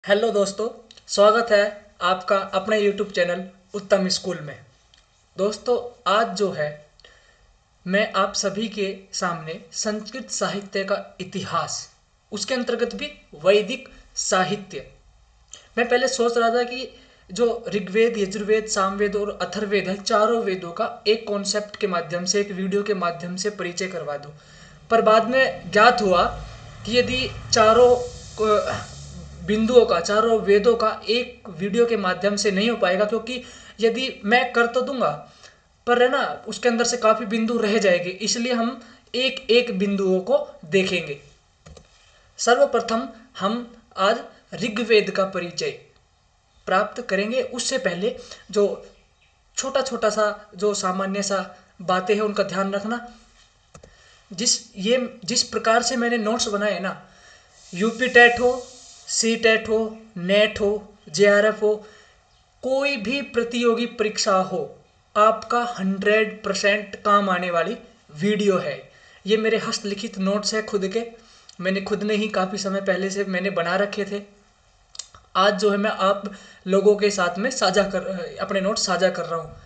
Hello दोस्तों, स्वागत है आपका अपने यूट्यूब चैनल उत्तम स्कूल में। दोस्तों, आज जो है मैं आप सभी के सामने संस्कृत साहित्य का इतिहास, उसके अंतर्गत भी वैदिक साहित्य। मैं पहले सोच रहा था कि जो ऋग्वेद, यजुर्वेद, सामवेद और अथर्ववेद है, चारों वेदों का एक कॉन्सेप्ट के माध्यम से, एक वीडियो के माध्यम से परिचय करवा दूं। पर बाद में ज्ञात हुआ कि यदि चारों बिंदुओं का, चारों वेदों का एक वीडियो के माध्यम से नहीं हो पाएगा, क्योंकि यदि मैं कर तो दूंगा पर है ना, उसके अंदर से काफी बिंदु रह जाएंगे। इसलिए हम एक एक बिंदुओं को देखेंगे। सर्वप्रथम हम आज ऋग्वेद का परिचय प्राप्त करेंगे। उससे पहले जो छोटा छोटा सा, जो सामान्य सा बातें हैं, उनका ध्यान रखना। जिस प्रकार से मैंने नोट्स बनाए ना, यूपी टेट हो, सी टेट हो, नेट हो, जेआरएफ हो, कोई भी प्रतियोगी परीक्षा हो, आपका 100% काम आने वाली वीडियो है। ये मेरे हस्तलिखित नोट्स है खुद के। मैंने खुद ने ही काफ़ी समय पहले से मैंने बना रखे थे। आज जो है मैं आप लोगों के साथ में अपने नोट्स साझा कर रहा हूँ।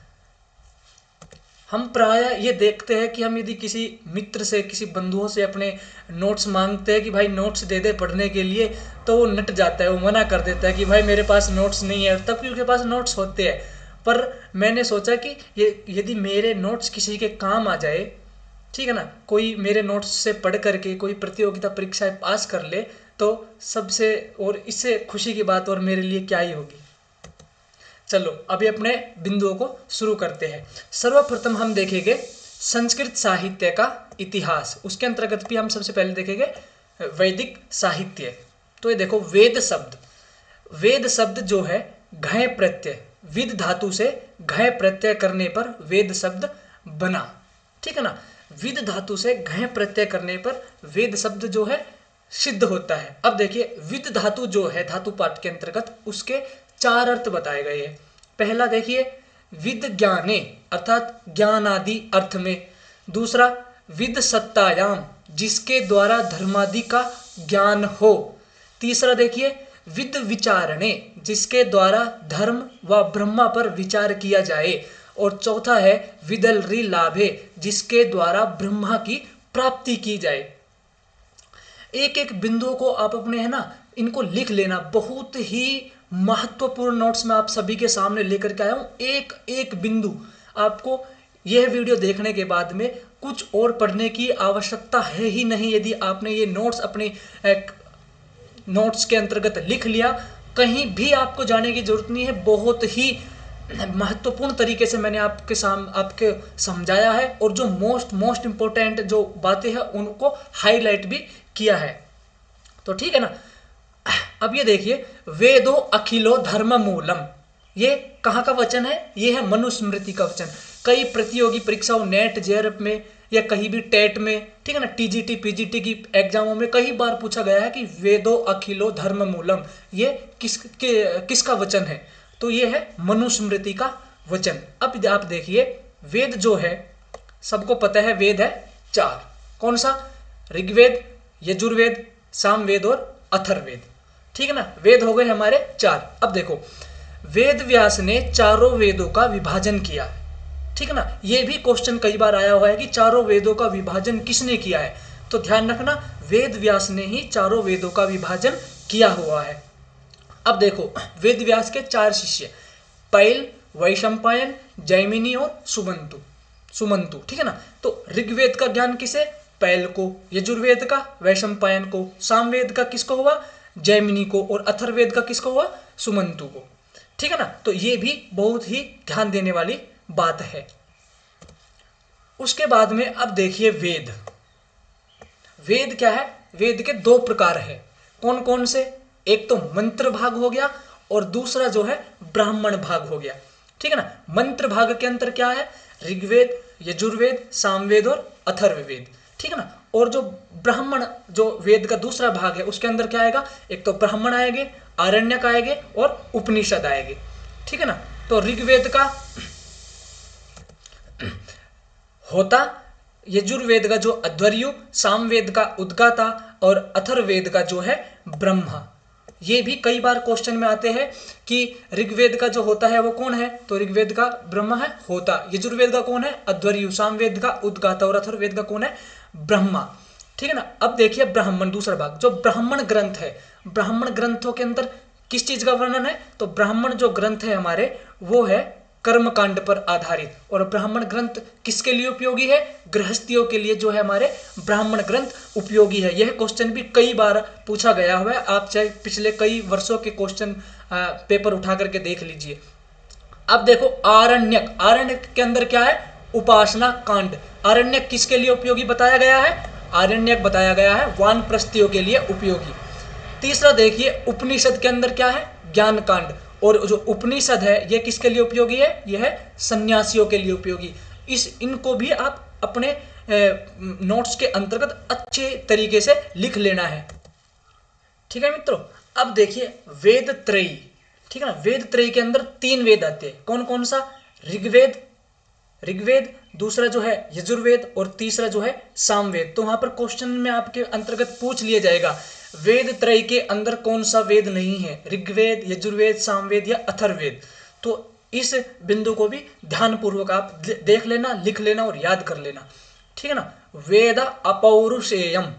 हम प्राय ये देखते हैं कि हम यदि किसी मित्र से, किसी बंधुओं से अपने नोट्स मांगते हैं कि भाई नोट्स दे दे पढ़ने के लिए, तो वो नट जाता है, वो मना कर देता है कि भाई मेरे पास नोट्स नहीं है, तब भी उसके पास नोट्स होते हैं। पर मैंने सोचा कि ये यदि मेरे नोट्स किसी के काम आ जाए, ठीक है ना, कोई मेरे नोट्स से पढ़ करके कोई प्रतियोगिता परीक्षाएं पास कर ले, तो सबसे और इससे खुशी की बात और मेरे लिए क्या ही होगी। चलो अभी अपने बिंदुओं को शुरू करते हैं। सर्वप्रथम हम देखेंगे संस्कृत साहित्य का इतिहास। उसके अंतर्गत भी हम सबसे पहले देखेंगे वैदिक साहित्य। तो ये देखो, वेद शब्द जो है घय प्रत्यय, विद धातु से घय प्रत्यय करने पर वेद शब्द बना। ठीक है ना, विद धातु से घय प्रत्यय करने पर वेद शब्द जो है सिद्ध होता है। अब देखिए, विद धातु जो है धातु पाठ के अंतर्गत, उसके चार अर्थ बताए गए हैं। पहला देखिए, विद ज्ञाने अर्थात ज्ञान आदि अर्थ में। दूसरा, विद सत्तायाम, जिसके द्वारा धर्मादि का ज्ञान हो। तीसरा देखिए, विद विचारणे, जिसके द्वारा धर्म व ब्रह्मा पर विचार किया जाए। और चौथा है विदलरी लाभे, जिसके द्वारा ब्रह्मा की प्राप्ति की जाए। एक एक बिंदुओं को आप अपने है ना, इनको लिख लेना। बहुत ही महत्वपूर्ण नोट्स मैं आप सभी के सामने लेकर के आया हूं। एक एक बिंदु आपको यह वीडियो देखने के बाद में कुछ और पढ़ने की आवश्यकता है ही नहीं। यदि आपने ये नोट्स अपने नोट्स के अंतर्गत लिख लिया, कहीं भी आपको जाने की जरूरत नहीं है। बहुत ही महत्वपूर्ण तरीके से मैंने आपके समझाया है, और जो मोस्ट इंपॉर्टेंट जो बातें हैं उनको हाईलाइट भी किया है। तो ठीक है ना। अब ये देखिए, वेदो अखिलो धर्म मूलम, ये कहाँ का वचन है? ये है मनुस्मृति का वचन। कई प्रतियोगी परीक्षाओं, नेट, जेआरएफ में या कहीं भी टेट में, ठीक है ना, टीजीटी पीजीटी की एग्जामों में कई बार पूछा गया है कि वेदो अखिलो धर्म मूलम, ये किसका वचन है? तो ये है मनुस्मृति का वचन। अब आप देखिए, वेद जो है, सबको पता है वेद है चार। कौन सा? ऋग्वेद, यजुर्वेद, सामवेद और अथर्ववेद। ठीक है ना, वेद हो गए हमारे चार। अब देखो, वेद व्यास ने चारों वेदों का विभाजन किया। ठीक है ना, ये भी क्वेश्चन कई बार आया हुआ है कि चारों वेदों का विभाजन किसने किया है? तो ध्यान रखना, वेद व्यास ने ही चारों वेदों का विभाजन किया हुआ है। अब देखो, वेद व्यास के चार शिष्य, पैल, वैशंपायन, जैमिनी और सुमंतु। ठीक है ना, तो ऋग्वेद का ज्ञान किसे? पैल को। यजुर्वेद का वैशंपायन को। सामवेद का किसको हुआ? जैमिनी को। और अथर्ववेद का किसको हुआ? सुमंतु को। ठीक है ना, तो ये भी बहुत ही ध्यान देने वाली बात है। उसके बाद में अब देखिए, वेद क्या है? वेद के दो प्रकार है। कौन कौन से? एक तो मंत्र भाग हो गया, और दूसरा जो है ब्राह्मण भाग हो गया। ठीक है ना, मंत्र भाग के अंतर क्या है? ऋग्वेद, यजुर्वेद, सामवेद और अथर्ववेद। ठीक है ना, और जो ब्राह्मण, जो वेद का दूसरा भाग है, उसके अंदर क्या आएगा? एक तो ब्राह्मण आएंगे, आरण्यक आएंगे और उपनिषद आएंगे। ठीक है ना, तो ऋग्वेद का होता, यजुर्वेद का जो अध्वर्यु, सामवेद का उद्गाता और अथर्ववेद का जो है ब्रह्मा। ये भी कई बार क्वेश्चन में आते हैं कि ऋग्वेद का जो होता है वो कौन है, तो ऋग्वेद का ब्रह्मा है होता, यजुर्वेद का कौन है अध्वर्यु, सामवेद का उद्गाता और अथर्ववेद का कौन है ब्रह्मा। ठीक है ना। अब देखिए ब्राह्मण, दूसरा भाग जो ब्राह्मण ग्रंथ है, ब्राह्मण ग्रंथों के अंदर किस चीज का वर्णन है, तो ब्राह्मण जो ग्रंथ है हमारे वो है कर्मकांड पर आधारित। और ब्राह्मण ग्रंथ किसके लिए उपयोगी है, गृहस्थियों के लिए जो है हमारे ब्राह्मण ग्रंथ उपयोगी है। यह क्वेश्चन भी कई बार पूछा गया हुआ है, आप चाहे पिछले कई वर्षों के क्वेश्चन पेपर उठा करके देख लीजिए। अब देखो आरण्यक, आरण्यक के अंदर क्या है उपासना कांड। आरण्यक किसके लिए उपयोगी बताया गया है, आरण्यक बताया गया है वानप्रस्थियों के लिए उपयोगी। तीसरा देखिए उपनिषद के अंदर क्या है ज्ञान कांड, और जो उपनिषद है ये किसके लिए उपयोगी है, यह है सन्यासियों के लिए उपयोगी। इनको भी आप अपने नोट्स के अंतर्गत अच्छे तरीके से लिख लेना है। ठीक है मित्रों। अब देखिए वेद त्रयी, ठीक है ना, वेद त्रयी के अंदर 3 वेद आते हैं, कौन कौन सा, ऋग्वेद, दूसरा जो है यजुर्वेद और तीसरा जो है सामवेद। तो वहां पर क्वेश्चन में आपके अंतर्गत पूछ लिया जाएगा वेद त्रय के अंदर कौन सा वेद नहीं है, ऋग्वेद, यजुर्वेद, सामवेद या अथर्ववेद। तो इस बिंदु को भी ध्यान पूर्वक आप देख लेना, लिख लेना और याद कर लेना। ठीक है ना। वेद अपौरुषेयम,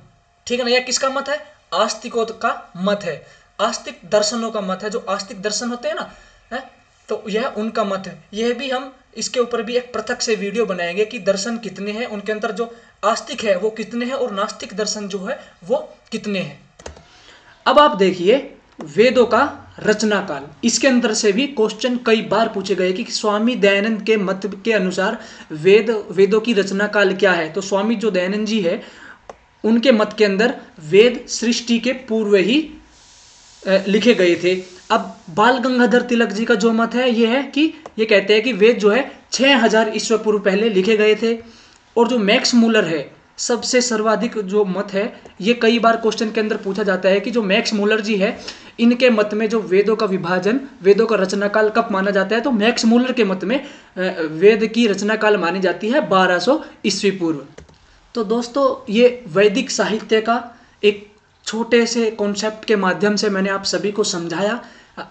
ठीक है ना, यह किसका मत है, आस्तिकों का मत है, आस्तिक दर्शनों का मत है। जो आस्तिक दर्शन होते हैं ना है? तो यह उनका मत है। यह भी हम इसके ऊपर भी एक पृथक से वीडियो बनाएंगे कि दर्शन कितने हैं, उनके अंदर जो आस्तिक है वो कितने हैं और नास्तिक दर्शन जो है वो कितने हैं। अब आप देखिए वेदों का रचना काल, इसके अंदर से भी क्वेश्चन कई बार पूछे गए कि स्वामी दयानंद के मत के अनुसार वेदों की रचना काल क्या है। तो स्वामी जो दयानंद जी है उनके मत के अंदर वेद सृष्टि के पूर्व ही लिखे गए थे। अब बाल गंगाधर तिलक जी का जो मत है ये है कि ये कहते हैं कि वेद जो है 6000 ईस्वी पूर्व पहले लिखे गए थे। और जो मैक्स मूलर है सबसे सर्वाधिक जो मत है, ये कई बार क्वेश्चन के अंदर पूछा जाता है कि जो मैक्स मूलर जी है इनके मत में जो वेदों का विभाजन, वेदों का रचना काल कब माना जाता है, तो मैक्स मूलर के मत में वेद की रचना काल मानी जाती है 1200 ईस्वी पूर्व। तो दोस्तों ये वैदिक साहित्य का एक छोटे से कॉन्सेप्ट के माध्यम से मैंने आप सभी को समझाया।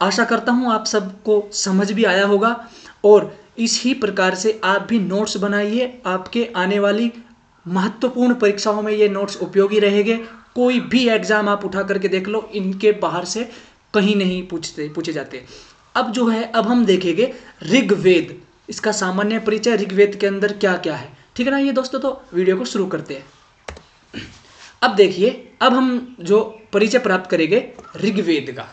आशा करता हूँ आप सबको समझ भी आया होगा और इसी प्रकार से आप भी नोट्स बनाइए। आपके आने वाली महत्वपूर्ण परीक्षाओं में ये नोट्स उपयोगी रहेंगे। कोई भी एग्जाम आप उठा करके देख लो, इनके बाहर से कहीं नहीं पूछे जाते। अब जो है अब हम देखेंगे ऋग्वेद, इसका सामान्य परिचय ऋग्वेद के अंदर क्या क्या है। ठीक है ना। ये दोस्तों तो वीडियो को शुरू करते हैं। अब देखिए अब हम जो परिचय प्राप्त करेंगे ऋग्वेद का।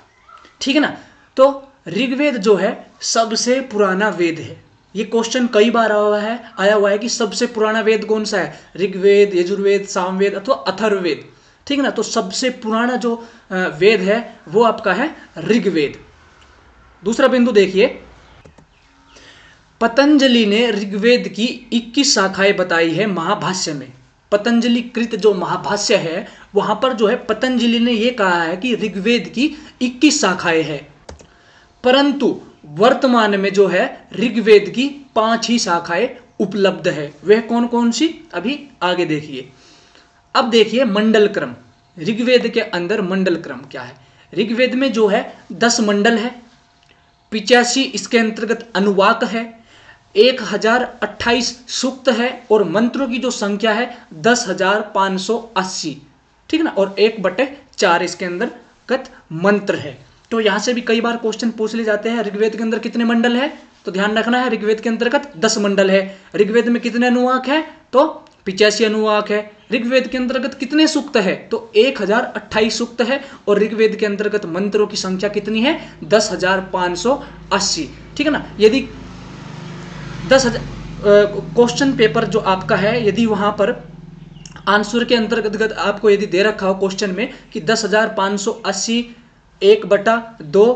ठीक है ना। तो ऋग्वेद जो है सबसे पुराना वेद है। ये क्वेश्चन कई बार आया हुआ है कि सबसे पुराना वेद कौन सा है, ऋग्वेद, यजुर्वेद, सामवेद अथवा अथर्ववेद। ठीक है ना। तो सबसे पुराना जो वेद है वो आपका है ऋग्वेद। दूसरा बिंदु देखिए, पतंजलि ने ऋग्वेद की 21 शाखाएं बताई है महाभाष्य में। पतंजलि कृत जो महाभाष्य है वहां पर जो है पतंजलि ने यह कहा है कि ऋग्वेद की 21 शाखाएं हैं, परंतु वर्तमान में जो है ऋग्वेद की 5 ही शाखाएं उपलब्ध है। वह कौन कौन सी, अभी आगे देखिए। अब देखिए मंडल क्रम, ऋग्वेद के अंदर मंडल क्रम क्या है। ऋग्वेद में जो है 10 मंडल है, 85 इसके अंतर्गत अनुवाक है, 1028 सूक्त है और मंत्रों की जो संख्या है 10,580। ठीक है ना। और 1/4 इसके अंतर्गत मंत्र है। तो यहां से भी कई बार क्वेश्चन पूछ ले जाते हैं ऋग्वेद के अंदर कितने मंडल है, तो ध्यान रखना है ऋग्वेद के अंतर्गत 10 मंडल है। ऋग्वेद में कितने अनुवाक है, तो 85 अनुवाक है। ऋग्वेद के अंतर्गत कितने सूक्त है, तो 1028 सूक्त है और ऋग्वेद के अंतर्गत मंत्रों की संख्या कितनी है 10,580। ठीक है ना। यदि 10,000 क्वेश्चन पेपर जो आपका है, यदि वहां पर आंसर के अंतर्गत आपको यदि दे रखा हो क्वेश्चन में कि 10,580 1/2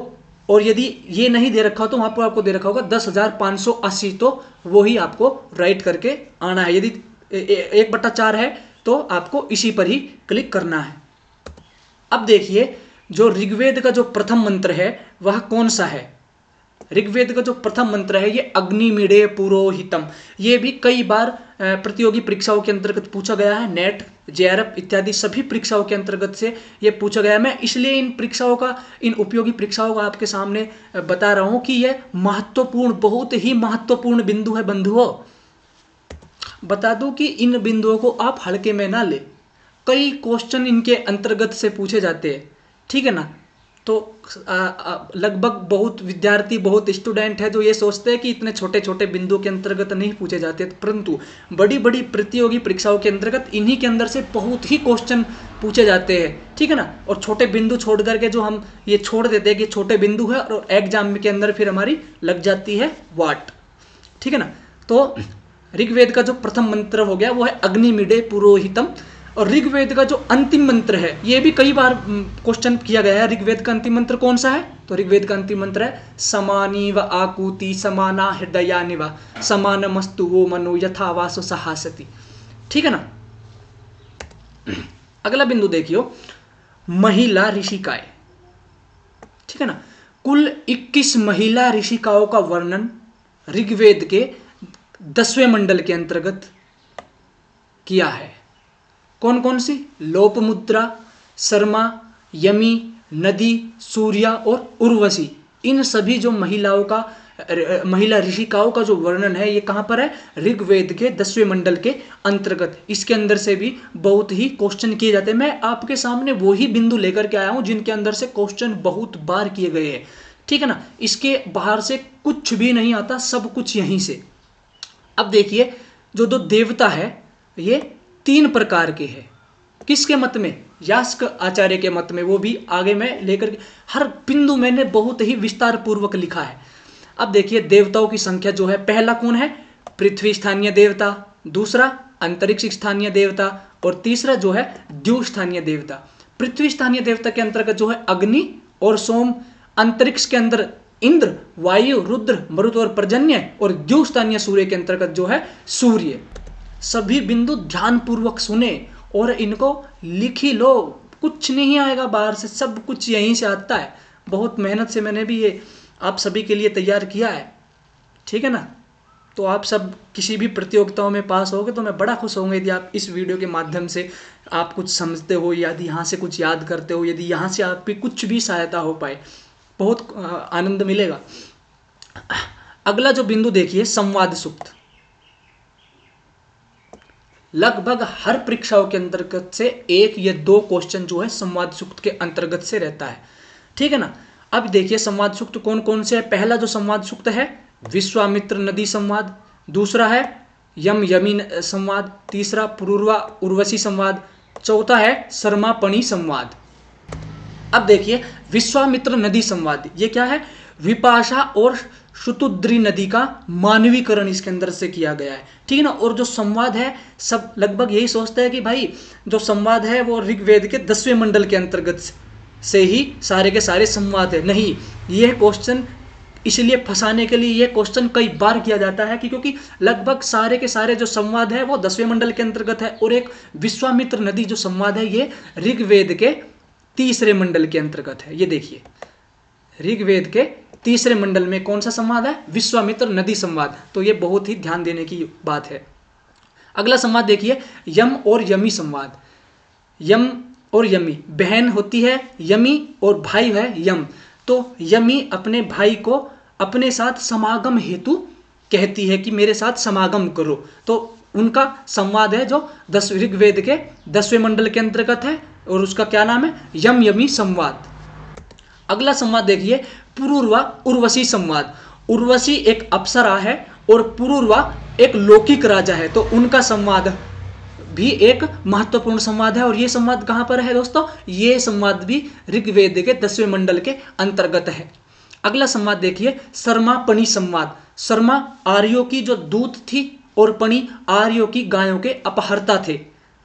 और यदि ये नहीं दे रखा हो तो वहां पर आपको दे रखा होगा 10,580, तो वो ही आपको राइट करके आना है। यदि 1/4 है तो आपको इसी पर ही क्लिक करना है। अब देखिए जो ऋग्वेद का जो प्रथम मंत्र है वह कौन सा है, ऋग्वेद का जो प्रथम मंत्र है ये अग्निमीडे पुरोहितम, ये भी कई बार प्रतियोगी परीक्षाओं के अंतर्गत पूछा गया है। नेट, जेआरएफ इत्यादि सभी परीक्षाओं के अंतर्गत से ये पूछा गया है। मैं इसलिए इन परीक्षाओं का, इन उपयोगी परीक्षाओं का आपके सामने बता रहा हूं कि ये महत्वपूर्ण, बहुत ही महत्वपूर्ण बिंदु है बंधुओं। बता दूं कि इन बिंदुओं को आप हल्के में ना ले, कई क्वेश्चन इनके अंतर्गत से पूछे जाते हैं, ठीक है ना। तो लगभग बहुत विद्यार्थी, बहुत स्टूडेंट है जो ये सोचते हैं कि इतने छोटे छोटे बिंदु के अंतर्गत नहीं पूछे जाते, परंतु बड़ी बड़ी प्रतियोगी परीक्षाओं के अंतर्गत इन्हीं के अंदर से बहुत ही क्वेश्चन पूछे जाते हैं, ठीक है ना। और छोटे बिंदु छोड़ करके जो हम ये छोड़ देते हैं कि छोटे बिंदु है, और एग्जाम के अंदर फिर हमारी लग जाती है वाट, ठीक है ना। तो ऋग्वेद का जो प्रथम मंत्र हो गया वो है अग्निमीडे पुरोहितम, और ऋग्वेद का जो अंतिम मंत्र है ये भी कई बार क्वेश्चन किया गया है। ऋग्वेद का अंतिम मंत्र कौन सा है? तो ऋग्वेद का अंतिम मंत्र है समानी व आकुति समाना हृदयानि व समानमस्तु वो मनो यथा वासो सहासति, ठीक है ना। अगला बिंदु देखियो, महिला ऋषिकाएं, ठीक है ना। कुल 21 महिला ऋषिकाओं का वर्णन ऋग्वेद के 10वें मंडल के अंतर्गत किया है। कौन कौन सी? लोपमुद्रा, शर्मा, यमी, नदी, सूर्या और उर्वशी, इन सभी जो महिलाओं का, महिला ऋषिकाओं का जो वर्णन है ये कहां पर है? ऋग्वेद के 10वें मंडल के अंतर्गत। इसके अंदर से भी बहुत ही क्वेश्चन किए जाते हैं। मैं आपके सामने वो ही बिंदु लेकर के आया हूं जिनके अंदर से क्वेश्चन बहुत बार किए गए हैं, ठीक है ना। इसके बाहर से कुछ भी नहीं आता, सब कुछ यहीं से। अब देखिए, जो दो देवता है ये 3 प्रकार के हैं। किसके मत में? यास्क आचार्य के मत में। वो भी आगे मैं लेकर के, हर बिंदु मैंने बहुत ही विस्तार पूर्वक लिखा है। अब देखिए देवताओं की संख्या जो है, पहला कौन है? पृथ्वी स्थानीय देवता, दूसरा अंतरिक्ष स्थानीय देवता, और तीसरा जो है द्यू स्थानीय देवता। पृथ्वी स्थानीय देवता के अंतर्गत जो है अग्नि और सोम, अंतरिक्ष के अंदर इंद्र, वायु, रुद्र, मरुत और पर्जन्य, और द्यू स्थानीय सूर्य के अंतर्गत जो है सूर्य। सभी बिंदु ध्यान पूर्वक सुने और इनको लिख ही लो, कुछ नहीं आएगा बाहर से, सब कुछ यहीं से आता है। बहुत मेहनत से मैंने भी ये आप सभी के लिए तैयार किया है, ठीक है ना। तो आप सब किसी भी प्रतियोगिताओं में पास होगे तो मैं बड़ा खुश होंगे यदि आप इस वीडियो के माध्यम से आप कुछ समझते हो, यदि यहाँ से कुछ याद करते हो, यदि यहाँ से आपकी कुछ भी सहायता हो पाए, बहुत आनंद मिलेगा। अगला जो बिंदु देखिए, संवाद सूक्त। लगभग हर परीक्षाओं के अंतर्गत से 1 या 2 क्वेश्चन जो है संवाद सूक्त के अंतर्गत से रहता है, ठीक है ना। अब देखिए संवाद सूक्त कौन कौन से है। पहला जो संवाद सूक्त है विश्वामित्र नदी संवाद, दूसरा है यम यमी संवाद, तीसरा पुरूर्वा उर्वशी संवाद, चौथा है शर्मापणी संवाद। अब देखिए विश्वामित्र नदी संवाद, ये क्या है? विपाशा और शुतुद्री नदी का मानवीकरण इसके अंदर से किया गया है, ठीक है ना। और जो संवाद है, सब लगभग यही सोचते हैं कि भाई जो संवाद है वो ऋग्वेद के 10वें मंडल के अंतर्गत से ही सारे के सारे संवाद है। नहीं, यह क्वेश्चन इसलिए फंसाने के लिए यह क्वेश्चन कई बार किया जाता है कि क्योंकि लगभग सारे के सारे जो संवाद है वो 10वें मंडल के अंतर्गत है, और एक विश्वामित्र नदी जो संवाद है ये ऋग्वेद के 3रे मंडल के अंतर्गत है। ये देखिए ऋग्वेद के 3रे मंडल में कौन सा संवाद है? विश्वामित्र नदी संवाद। तो ये बहुत ही ध्यान देने की बात है। अगला संवाद देखिए, यम और यमी संवाद। यम और यमी, बहन होती है यमी और भाई है यम। तो यमी अपने भाई को अपने साथ समागम हेतु कहती है कि मेरे साथ समागम करो। तो उनका संवाद है जो ऋग्वेद के 10वें मंडल के अंतर्गत है, और उसका क्या नाम है? यम यमी संवाद। अगला संवाद देखिए, पुरूर्वा उर्वशी संवाद। उर्वशी एक अप्सरा है और पुरूर्वा एक लौकिक राजा है, तो उनका संवाद भी एक महत्वपूर्ण संवाद है। और ये संवाद कहां पर है दोस्तों? ये संवाद भी ऋग्वेद के 10वें मंडल के अंतर्गत है। अगला संवाद देखिए, शर्मापणी संवाद। शर्मा आर्यों की जो दूत थी और पणी आर्यों की गायों के अपहर्ता थे,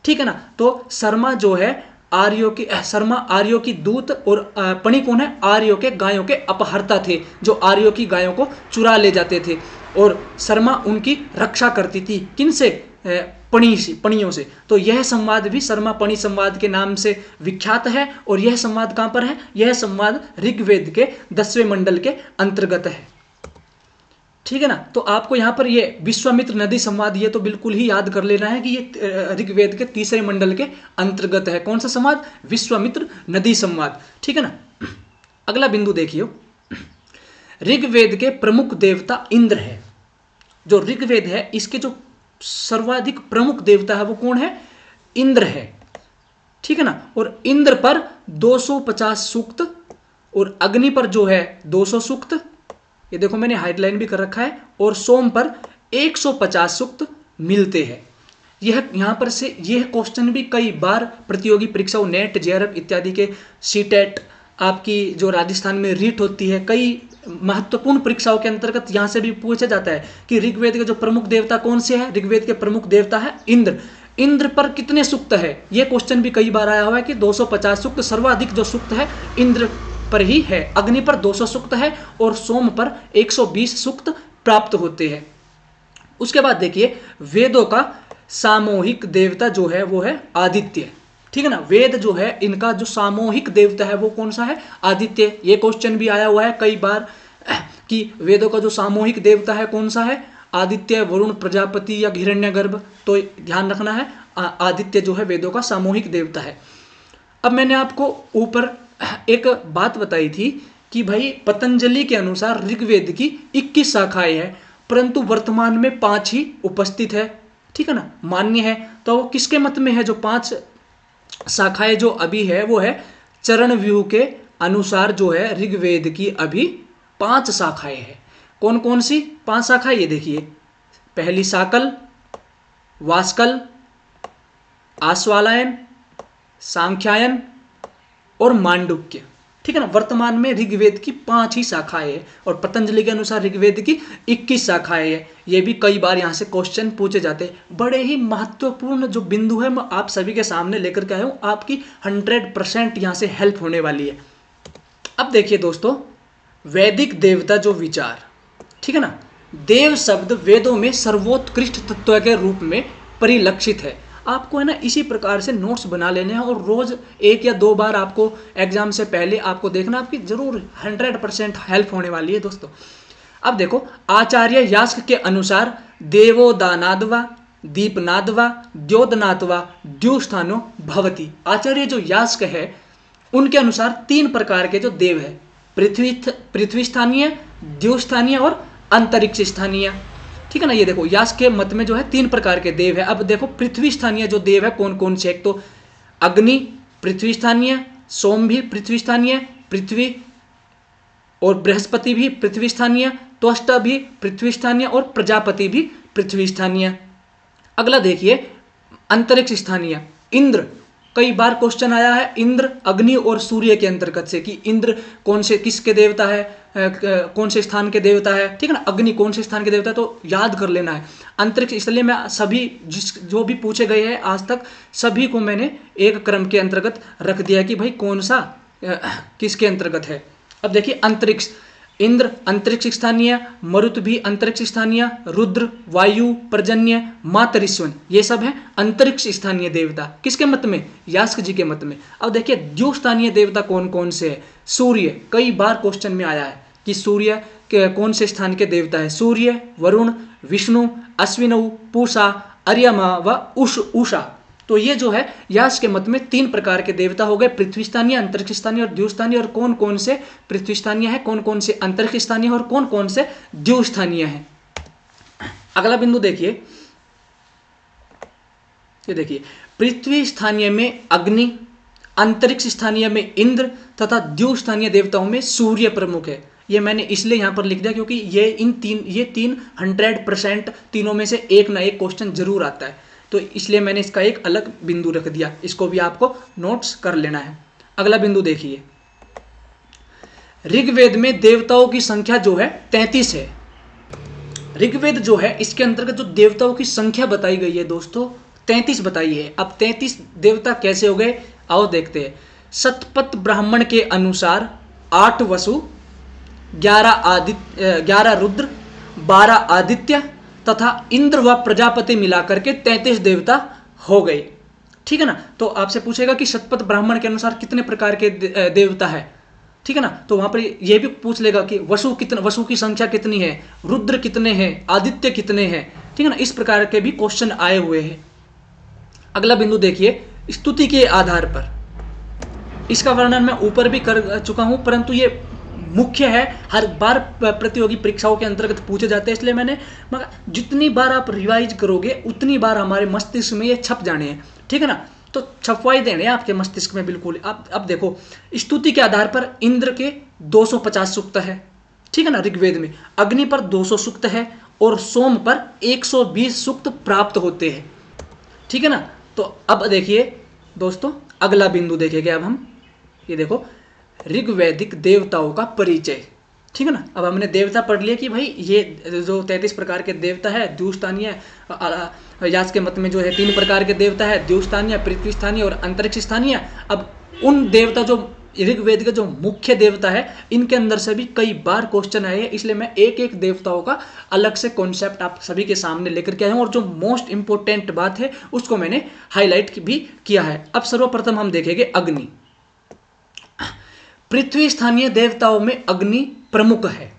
ठीक है ना। तो शर्मा जो है शर्मा आर्यों की दूत, और पणी कौन है? आर्यों के गायों के अपहर्ता थे, जो आर्यों की गायों को चुरा ले जाते थे, और शर्मा उनकी रक्षा करती थी। किनसे? पणियों से। तो यह संवाद भी शर्मापणी संवाद के नाम से विख्यात है। और यह संवाद कहां पर है? यह संवाद ऋग्वेद के 10वें मंडल के अंतर्गत है। ठीक है ना। तो आपको यहाँ पर ये विश्वामित्र नदी संवाद ये तो बिल्कुल ही याद कर लेना है कि ये ऋग्वेद के तीसरे मंडल के अंतर्गत है। कौन सा संवाद? विश्वामित्र नदी संवाद, ठीक है ना। अगला बिंदु देखिए, ऋग्वेद के प्रमुख देवता इंद्र है। जो ऋग्वेद है इसके जो सर्वाधिक प्रमुख देवता है वो कौन है? इंद्र है, ठीक है ना। और इंद्र पर 250 सूक्त और अग्नि पर जो है 200 सूक्त, ये देखो मैंने हाइडलाइन भी कर रखा है, और सोम पर 150 सूक्त मिलते हैं। यह यहाँ पर से यह क्वेश्चन भी कई बार प्रतियोगी परीक्षाओं नेट, जेआरएफ इत्यादि के, सीटेट आपकी जो राजस्थान में रीट होती है, कई महत्वपूर्ण परीक्षाओं के अंतर्गत यहाँ से भी पूछा जाता है कि ऋग्वेद के जो प्रमुख देवता कौन से हैं। ऋग्वेद के प्रमुख देवता है इंद्र। इंद्र पर कितने सूक्त है? यह क्वेश्चन भी कई बार आया हुआ है कि 250 सूक्त, सर्वाधिक जो सूक्त है इंद्र पर ही है। अग्नि पर 200 सूक्त है और सोम पर 120 सूक्त प्राप्त होते हैं। उसके बाद देखिए, वेदों का सामूहिक देवता जो है वो है आदित्य, ठीक है ना। वेद जो है इनका जो सामूहिक देवता है वो कौन सा है? आदित्य। ये क्वेश्चन भी आया हुआ है कई बार कि वेदों का जो सामूहिक देवता है कौन सा है? आदित्य, वरुण, प्रजापति या हिरण्यगर्भ। तो ध्यान रखना है, आदित्य जो है वेदों का सामूहिक देवता है। अब मैंने आपको ऊपर एक बात बताई थी कि भाई पतंजलि के अनुसार ऋग्वेद की 21 शाखाएं हैं, परंतु वर्तमान में 5 ही उपस्थित है, ठीक है ना, मान्य है। तो किसके मत में है जो 5 शाखाएं जो अभी है वो है चरण व्यूह के अनुसार जो है ऋग्वेद की अभी 5 शाखाएं हैं। कौन कौन सी 5 शाखाएं? ये देखिए, पहली शाकल, वास्कल, आश्वालायन, सांख्यायन और मांडुक्य, ठीक है ना। वर्तमान में ऋग्वेद की 5 ही शाखाएं हैं और पतंजलि के अनुसार ऋग्वेद की 21 शाखाएं हैं। ये भी कई बार यहाँ से क्वेश्चन पूछे जाते हैं। बड़े ही महत्वपूर्ण जो बिंदु है मैं आप सभी के सामने लेकर के आया हूँ, आपकी 100% यहाँ से हेल्प होने वाली है। अब देखिए दोस्तों, वैदिक देवता जो विचार, ठीक है ना। देव शब्द वेदों में सर्वोत्कृष्ट तत्व के रूप में परिलक्षित है। आपको है ना इसी प्रकार से नोट्स बना लेने हैं और रोज 1 या 2 बार आपको एग्जाम से पहले आपको देखना, आपकी जरूर 100% हेल्प होने वाली है दोस्तों। अब देखो, आचार्य यास्क के अनुसार देवोदानादवा, दीपनादवा, द्योतनादवा, द्युस्थानो भवति। आचार्य जो यास्क है उनके अनुसार 3 प्रकार के जो देव है, पृथ्वी स्थानीय, द्युस्थानीय और अंतरिक्ष स्थानीय, ठीक है ना। ये देखो यास्क के मत में जो है 3 प्रकार के देव है। अब देखो पृथ्वी स्थानीय जो देव है कौन कौन से? एक तो अग्नि पृथ्वी स्थानीय, सोम भी पृथ्वी स्थानीय, पृथ्वी और बृहस्पति भी पृथ्वी स्थानीय, त्वष्टा भी पृथ्वी स्थानीय और प्रजापति भी पृथ्वी स्थानीय। अगला देखिए अंतरिक्ष स्थानीय, इंद्र। कई बार क्वेश्चन आया है इंद्र, अग्नि और सूर्य के अंतर्गत से कि इंद्र कौन से किसके देवता है, कौन से स्थान के देवता है, ठीक है ना। अग्नि कौन से स्थान के देवता है, तो याद कर लेना है। अंतरिक्ष, इसलिए मैं सभी जो भी पूछे गए हैं आज तक सभी को मैंने एक क्रम के अंतर्गत रख दिया कि भाई कौन सा किसके अंतर्गत है। अब देखिए अंतरिक्ष, इंद्र अंतरिक्ष स्थानीय, मरुत भी अंतरिक्ष स्थानीय, रुद्र, वायु, पर्जन्य, मातरिश्वन, ये सब है अंतरिक्ष स्थानीय देवता। किसके मत में? यास्क जी के मत में। अब देखिए द्यू स्थानीय देवता कौन कौन से है? सूर्य, कई बार क्वेश्चन में आया है कि सूर्य के कौन से स्थान के देवता है? सूर्य, वरुण, विष्णु, अश्विनौ, पूषा, अर्यमा व उषा। तो ये जो है यास्क के मत में 3 प्रकार के देवता हो गए, पृथ्वी स्थानीय, अंतरिक्ष स्थानीय और द्यू स्थानीय। और कौन कौन से पृथ्वी स्थानीय है, कौन कौन से अंतरिक्ष स्थानीय और कौन कौन से द्यू स्थानीय है। अगला बिंदु देखिए, ये देखिए पृथ्वी स्थानीय में अग्नि, अंतरिक्ष स्थानीय में इंद्र तथा द्यू स्थानीय देवताओं में सूर्य प्रमुख है। ये मैंने इसलिए यहां पर लिख दिया क्योंकि ये तीन 100% तीनों में से एक ना एक क्वेश्चन जरूर आता है, तो इसलिए मैंने इसका एक अलग बिंदु रख दिया। इसको भी आपको नोट्स कर लेना है। अगला बिंदु देखिए, ऋग्वेद में देवताओं की संख्या जो है 33 है। ऋग्वेद जो है इसके अंतर्गत जो देवताओं की संख्या बताई गई है दोस्तों 33 बताई है। अब 33 देवता कैसे हो गए, आओ देखते हैं। शतपथ ब्राह्मण के अनुसार 8 वसु, 11 रुद्र, 12 आदित्य तथा इंद्र व प्रजापति मिलाकर के 33 देवता हो गए, ठीक है ना। तो आपसे पूछेगा कि शतपथ ब्राह्मण के अनुसार कितने प्रकार के देवता है, ठीक है ना। तो वहां पर यह भी पूछ लेगा कि वसु की संख्या कितनी है, रुद्र कितने हैं, आदित्य कितने हैं, ठीक है ना। इस प्रकार के भी क्वेश्चन आए हुए हैं। अगला बिंदु देखिए, स्तुति के आधार पर। इसका वर्णन मैं ऊपर भी कर चुका हूं, परंतु ये मुख्य है, हर बार प्रतियोगी परीक्षाओं के अंतर्गत पूछे जाते हैं, इसलिए मैंने मगर जितनी बार आप रिवाइज करोगे उतनी बार हमारे मस्तिष्क में ये छप जाने हैं, ठीक है ना। तो छपवाई देने आपके मस्तिष्क में बिल्कुल। अब देखो, स्तुति के आधार पर इंद्र के 250 सूक्त है, ठीक है ना, ऋग्वेद में। अग्नि पर 200 सूक्त है और सोम पर 120 सूक्त प्राप्त होते हैं, ठीक है ना। तो अब देखिए दोस्तों, अगला बिंदु देखेंगे अब हम। ये देखो, ऋग्वैदिक देवताओं का परिचय, ठीक है ना। अब हमने देवता पढ़ लिया कि भाई ये जो 33 प्रकार के देवता है, द्युस्थानीय, यास के मत में जो है 3 प्रकार के देवता है, द्युस्थानीय, पृथ्वी स्थानीय और अंतरिक्ष स्थानीय। अब उन देवता जो ऋग्वेद के जो मुख्य देवता है, इनके अंदर से भी कई बार क्वेश्चन आए हैं, इसलिए मैं एक एक देवताओं का अलग से कॉन्सेप्ट आप सभी के सामने लेकर के आया हूं, और जो मोस्ट इंपोर्टेंट बात है उसको मैंने हाईलाइट भी किया है। अब सर्वप्रथम हम देखेंगे अग्नि। पृथ्वी स्थानीय देवताओं में अग्नि प्रमुख है,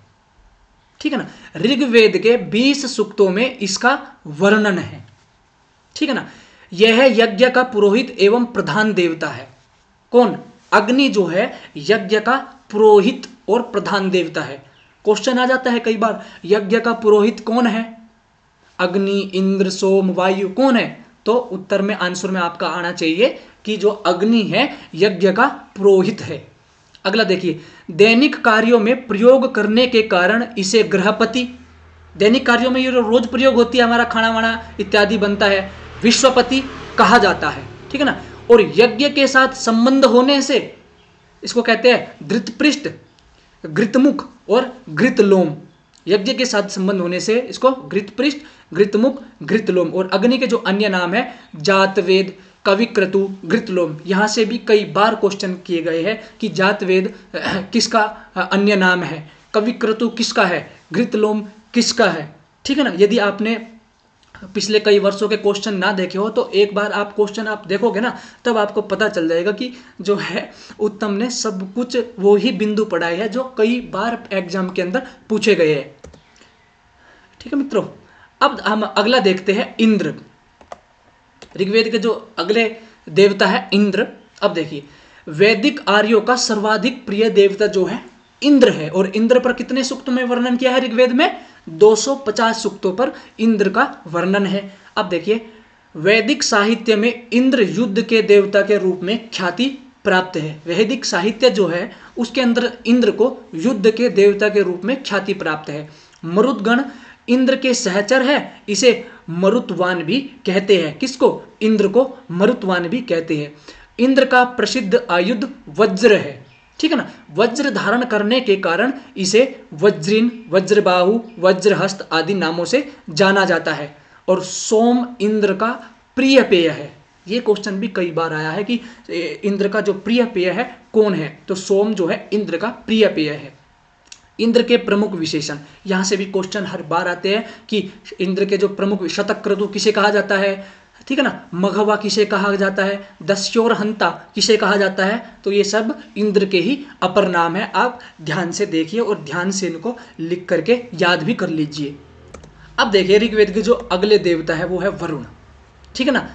ठीक है ना। ऋग्वेद के 20 सूक्तों में इसका वर्णन है, ठीक है ना। यह यज्ञ का पुरोहित एवं प्रधान देवता है। कौन? अग्नि जो है यज्ञ का पुरोहित और प्रधान देवता है। क्वेश्चन आ जाता है कई बार, यज्ञ का पुरोहित कौन है? अग्नि, इंद्र, सोम, वायु, कौन है? तो उत्तर में, आंसर में आपका आना चाहिए कि जो अग्नि है यज्ञ का पुरोहित है। अगला देखिए, दैनिक कार्यों में प्रयोग करने के कारण इसे गृहपति, दैनिक कार्यों में ये रोज प्रयोग होती है, हमारा खाना वाना इत्यादि बनता है, विश्वपति कहा जाता है, ठीक है ना। और यज्ञ के साथ संबंध होने से इसको कहते हैं धृतपृष्ठ, घृतमुख और घृतलोम। यज्ञ के साथ संबंध होने से इसको घृतपृष्ठ, घृतमुख, घृतलोम। और अग्नि के जो अन्य नाम है, जातवेद, कविक्रतु, घृतलोम। यहां से भी कई बार क्वेश्चन किए गए हैं कि जातवेद किसका अन्य नाम है, कविक्रतु किसका है, घृतलोम किसका है, ठीक है ना। यदि आपने पिछले कई वर्षों के क्वेश्चन ना देखे हो तो एक बार आप क्वेश्चन आप देखोगे ना, तब आपको पता चल जाएगा कि जो है उत्तम ने सब कुछ वो ही बिंदु पढ़ाए हैं जो कई बार एग्जाम के अंदर पूछे गए हैं, ठीक है मित्रों। अब हम अगला देखते हैं इंद्र। ऋग्वेद के जो अगले देवता है इंद्र। अब देखिए, वैदिक आर्यों का सर्वाधिक प्रिय देवता जो है इंद्र है, और इंद्र पर कितने सूक्त में वर्णन किया है ऋग्वेद में? 250 सूक्तों पर इंद्र का वर्णन है। अब देखिए, वैदिक साहित्य में इंद्र युद्ध के देवता के रूप में ख्याति प्राप्त है। वैदिक साहित्य जो है उसके अंदर इंद्र को युद्ध के देवता के रूप में ख्याति प्राप्त है। मरुदगण इंद्र के सहचर है, इसे मरुतवान भी कहते हैं। किसको? इंद्र को मरुतवान भी कहते हैं। इंद्र का प्रसिद्ध आयुध वज्र है, ठीक है ना। वज्र धारण करने के कारण इसे वज्रिन, वज्रबाहु, वज्रहस्त आदि नामों से जाना जाता है। और सोम इंद्र का प्रिय पेय है। ये क्वेश्चन भी कई बार आया है कि इंद्र का जो प्रिय पेय है कौन है, तो सोम जो है इंद्र का प्रिय पेय है। इंद्र के प्रमुख विशेषण, यहां से भी क्वेश्चन हर बार आते हैं कि इंद्र के जो प्रमुख, शतक्रतु किसे कहा जाता है, ठीक है ना, मघवा किसे कहा जाता है, दस्योरहंता किसे कहा जाता है, तो ये सब इंद्र के ही अपर नाम है। आप ध्यान से देखिए और ध्यान से इनको लिख करके याद भी कर लीजिए। अब देखिए, ऋग्वेद के जो अगले देवता है वो है वरुण, ठीक है ना।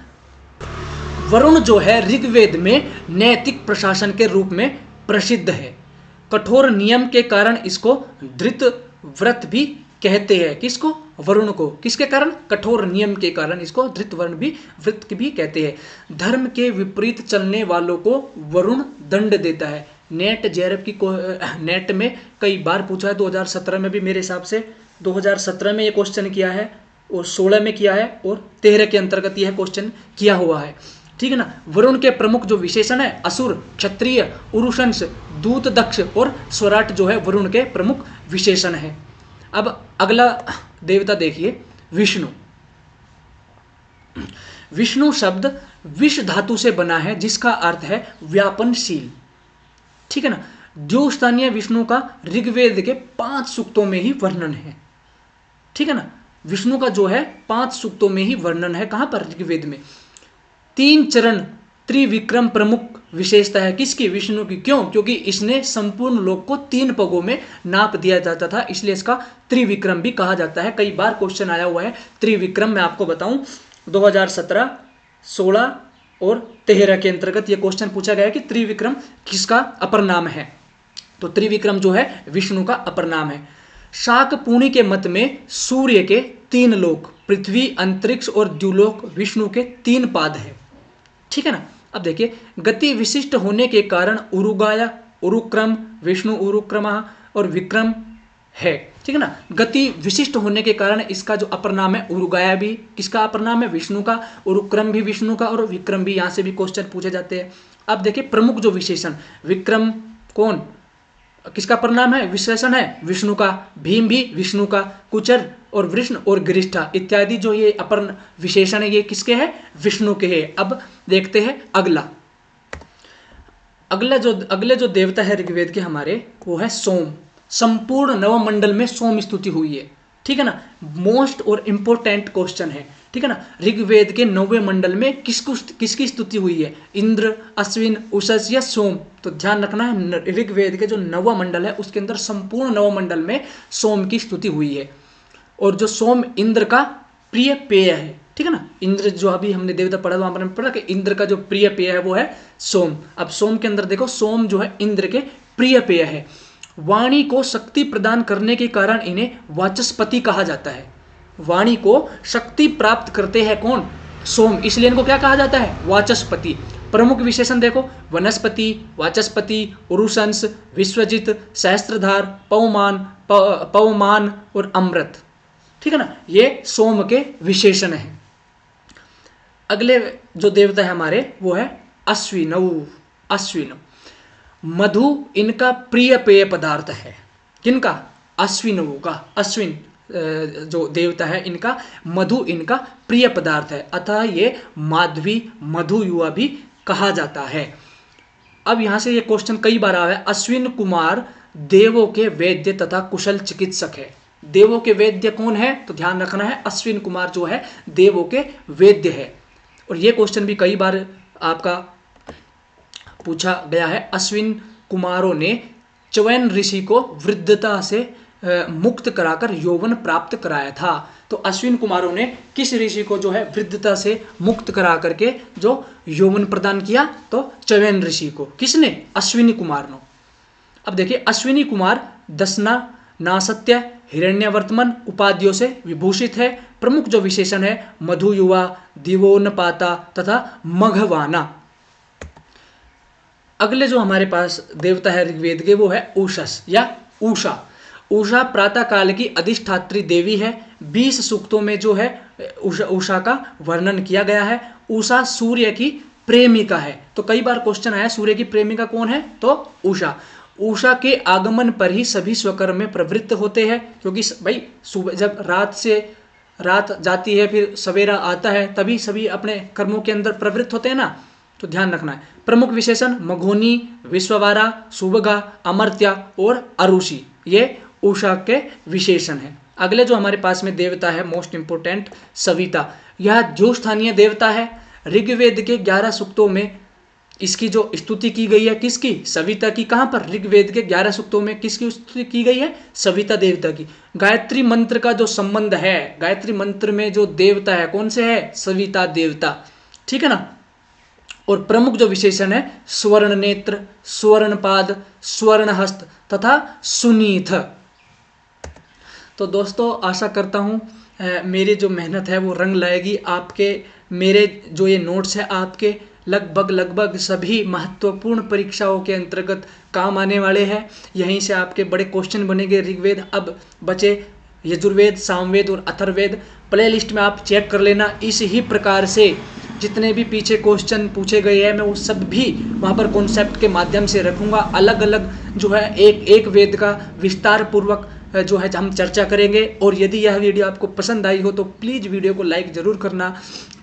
वरुण जो है ऋग्वेद में नैतिक प्रशासन के रूप में प्रसिद्ध है। कठोर नियम के कारण इसको धृत व्रत भी कहते हैं। किसको? वरुण को। किसके कारण? कठोर नियम के कारण इसको धृतवर्ण भी, व्रत भी कहते हैं। धर्म के विपरीत चलने वालों को वरुण दंड देता है। नेट जेआरएफ की नेट में कई बार पूछा है, 2017 में भी मेरे हिसाब से 2017 में ये क्वेश्चन किया है, और 16 में किया है, और 13 के अंतर्गत यह क्वेश्चन किया हुआ है, ठीक है ना। वरुण के प्रमुख जो विशेषण है, असुर, क्षत्रिय, उरुशंस, दूत दक्ष और स्वराट जो है वरुण के प्रमुख विशेषण है। अब अगला देवता देखिए, विष्णु। विष्णु शब्द विष धातु से बना है, जिसका अर्थ है व्यापनशील, ठीक है ना। द्युस्थानीय विष्णु का ऋग्वेद के 5 सूक्तों में ही वर्णन है, ठीक है ना। विष्णु का जो है 5 सूक्तों में ही वर्णन है। कहां पर? ऋग्वेद में। 3 चरण त्रिविक्रम प्रमुख विशेषता है किसकी? विष्णु की। क्यों? क्योंकि इसने संपूर्ण लोक को 3 पगों में नाप दिया जाता था, इसलिए इसका त्रिविक्रम भी कहा जाता है। कई बार क्वेश्चन आया हुआ है त्रिविक्रम। मैं आपको बताऊं 2017, 16 और 13 के अंतर्गत यह क्वेश्चन पूछा गया कि त्रिविक्रम किसका अपर नाम है? तो त्रिविक्रम जो है विष्णु का अपर नाम है। शाकपुणी के मत में सूर्य के 3 लोक, पृथ्वी, अंतरिक्ष और द्युलोक विष्णु के 3 पाद है। ठीक है ना। अब देखिए, गति विशिष्ट होने के कारण उरुगाया, उरुक्रम, विष्णु उरुक्रमः और विक्रम है। ठीक है ना। गति विशिष्ट होने के कारण इसका जो अपर नाम है उरुगाया भी किसका अपर नाम है? विष्णु का। उरुक्रम भी विष्णु का और विक्रम भी। यहां से भी क्वेश्चन पूछे जाते हैं। अब देखिए, प्रमुख जो विशेषण, विक्रम कौन किसका अपर नाम है? विशेषण है विष्णु का। भीम भी विष्णु का। कुचर और वृष्ण और गिरिष्ठा इत्यादि जो ये अपर विशेषण है ये किसके हैं? विष्णु के हैं। अब देखते हैं अगले जो देवता है ऋग्वेद के हमारे, वो है सोम। संपूर्ण नवमंडल में सोम स्तुति हुई है। ठीक है ना। मोस्ट और इंपोर्टेंट क्वेश्चन है। ठीक है ना। ऋग्वेद के 9वें मंडल में किसकी स्तुति हुई है? इंद्र, अश्विन, उषस या सोम? तो ध्यान रखना है, ऋग्वेद के जो 9वां मंडल है उसके अंदर संपूर्ण नवमंडल में सोम की स्तुति हुई है। और जो सोम इंद्र का प्रिय पेय है। ठीक है ना। इंद्र जो अभी हमने देवता पढ़ा, वहां पर हमने पढ़ा कि इंद्र का जो प्रिय पेय है वो है सोम। अब सोम के अंदर देखो, सोम जो है इंद्र के प्रिय पेय है। वाणी को शक्ति प्रदान करने के कारण इन्हें वाचस्पति कहा जाता है। वाणी को शक्ति प्राप्त करते हैं कौन? सोम, इसलिए इनको क्या कहा जाता है? वाचस्पति। प्रमुख विशेषण देखो, वनस्पति, वाचस्पति, उरुशंस, विश्वजित, सहस्त्रधार, पवमान और अमृत। ठीक है ना। ये सोम के विशेषण हैं। अगले जो देवता है हमारे वो है अश्विन। मधु इनका प्रिय पेय पदार्थ है। किनका? अश्विनों का। अश्विन जो देवता है इनका मधु इनका प्रिय पदार्थ है, अतः ये माधवी, मधु युवा भी कहा जाता है। अब यहां से ये क्वेश्चन कई बार आया है। अश्विन कुमार देवों के वैद्य तथा कुशल चिकित्सक है। देवों के वैद्य कौन है? तो ध्यान रखना है, अश्विन कुमार जो है देवों के वैद्य है। और ये क्वेश्चन भी कई बार आपका पूछा गया है। अश्विन कुमारों ने च्यवन ऋषि को वृद्धता से मुक्त कराकर यौवन प्राप्त कराया था। तो अश्विन कुमारों ने किस ऋषि को जो है वृद्धता से मुक्त करा करके जो यौवन प्रदान किया? तो च्यवन ऋषि को। किसने? अश्विनी कुमार ने। अब देखिए, अश्विनी कुमार दसना, नासत्य, हिरण्यवर्तमन उपाधियों से विभूषित है। प्रमुख जो विशेषण है मधु युवा, दिवोन्नपाता तथा मघवाना। अगले जो हमारे पास देवता है ऋग्वेद के वो है उषस या उषा। उषा प्रातः काल की अधिष्ठात्री देवी है। 20 सूक्तों में जो है उषा का वर्णन किया गया है। उषा सूर्य की प्रेमिका है। तो कई बार क्वेश्चन आया सूर्य की प्रेमिका कौन है? तो उषा। उषा के आगमन पर ही सभी स्वकर्म में प्रवृत्त होते हैं, क्योंकि भाई सुबह जब रात जाती है फिर सवेरा आता है तभी सभी अपने कर्मों के अंदर प्रवृत्त होते हैं ना। तो ध्यान रखना है। प्रमुख विशेषण मघोनी, विश्ववारा, सुबगा, अमर्त्या और अरुषि, ये उषा के विशेषण हैं। अगले जो हमारे पास में देवता है मोस्ट इंपोर्टेंट सविता। यह जो स्थानीय देवता है। ऋग्वेद के 11 सूक्तों में इसकी जो स्तुति की गई है किसकी? सविता की। कहां पर? ऋग्वेद के 11 सूक्तों में किसकी स्तुति की गई है? सविता देवता की। गायत्री मंत्र का जो संबंध है, गायत्री मंत्र में जो देवता है कौन से है? सविता देवता। ठीक है ना। और प्रमुख जो विशेषण है स्वर्ण नेत्र, स्वर्णपाद, स्वर्णहस्त तथा सुनीथ। तो दोस्तों आशा करता हूँ मेरी जो मेहनत है वो रंग लाएगी। आपके मेरे जो ये नोट्स है आपके लगभग सभी महत्वपूर्ण परीक्षाओं के अंतर्गत काम आने वाले हैं। यहीं से आपके बड़े क्वेश्चन बनेंगे ऋग्वेद। अब बचे यजुर्वेद, सामवेद और अथर्ववेद। प्ले लिस्ट में आप चेक कर लेना। इस ही प्रकार से जितने भी पीछे क्वेश्चन पूछे गए हैं मैं वो सब भी वहाँ पर कॉन्सेप्ट के माध्यम से रखूँगा। अलग अलग जो है एक वेद का विस्तार पूर्वक जो है हम चर्चा करेंगे। और यदि यह वीडियो आपको पसंद आई हो तो प्लीज़ वीडियो को लाइक ज़रूर करना,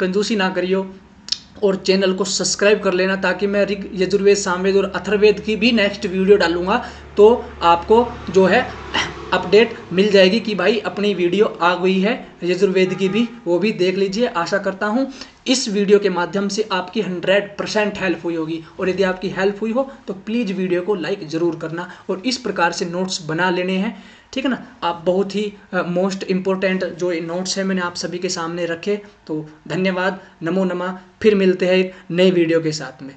कंजूसी ना करियो, और चैनल को सब्सक्राइब कर लेना ताकि मैं ऋग, यजुर्वेद, सामवेद और अथर्ववेद की भी नेक्स्ट वीडियो डालूंगा तो आपको जो है अपडेट मिल जाएगी कि भाई अपनी वीडियो आ गई है यजुर्वेद की भी, वो भी देख लीजिए। आशा करता हूँ इस वीडियो के माध्यम से आपकी 100% हेल्प हुई होगी, और यदि आपकी हेल्प हुई हो तो प्लीज़ वीडियो को लाइक ज़रूर करना, और इस प्रकार से नोट्स बना लेने हैं, ठीक है ना। आप बहुत ही मोस्ट इम्पोर्टेंट जो नोट्स हैं मैंने आप सभी के सामने रखे। तो धन्यवाद, नमो नमः, फिर मिलते हैं एक नई वीडियो के साथ में।